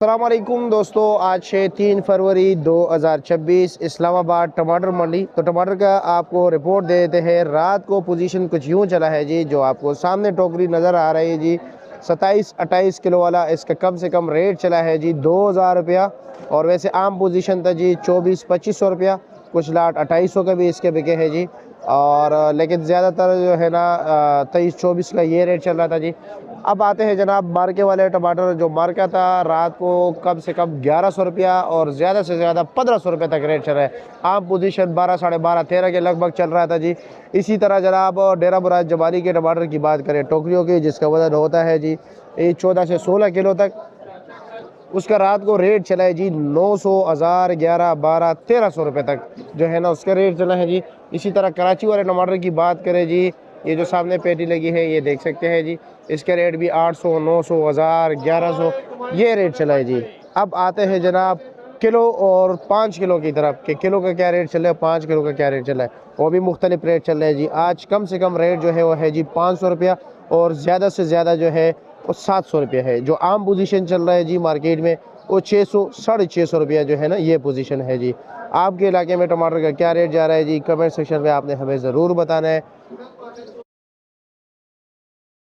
अस्सलाम वालेकुम दोस्तों, आज है 3 फरवरी 2026 इस्लामाबाद टमाटर मंडी। तो टमाटर का आपको रिपोर्ट दे देते हैं। रात को पोजीशन कुछ यूँ चला है जी, जो आपको सामने टोकरी नज़र आ रही है जी 27-28 किलो वाला। इसका कम से कम रेट चला है जी 2000 रुपया, और वैसे आम पोजीशन था जी 24-2500 रुपया। कुछ लाट 2800 का भी इसके बिके हैं जी, और लेकिन ज़्यादातर जो है ना 23-24 का ये रेट चल रहा था जी। अब आते हैं जनाब मार्के वाले टमाटर। जो मार्का था रात को कम से कम 1100 रुपया और ज़्यादा से ज़्यादा 1500 रुपये तक रेट चल रहा है। आम पोजीशन 12, साढ़े 12, 13 के लगभग चल रहा था जी। इसी तरह जनाब डेरा मुराद जमाली के टमाटर की बात करें टोकरियों की, जिसका वजन होता है जी 14 से 16 किलो तक, उसका रात को रेट चला है जी 900, 1000, 11, 12, 1300 रुपये तक जो है ना उसका रेट चला है जी। इसी तरह कराची वाले टमाटर की बात करें जी, ये जो सामने पेटी लगी है ये देख सकते हैं जी, इसका रेट भी 800, 900, 1000, 1100 ये रेट चला है जी। अब आते हैं जनाब किलो और 5 किलो की तरफ कि किलो का क्या रेट चल रहा है, 5 किलो का क्या रेट चल रहा है। वो भी मुख्तलिफ रेट चल रहे हैं जी। आज कम से कम रेट जो है वो है जी 500 रुपया, और ज़्यादा से ज़्यादा जो है वो 700 रुपया है। जो आम पोजीशन चल रहा है जी मार्केट में वो 600, 650 रुपया जो है ना ये पोजीशन है जी। आपके इलाके में टमाटर का क्या रेट जा रहा है जी, कमेंट सेक्शन में आपने हमें ज़रूर बताना है।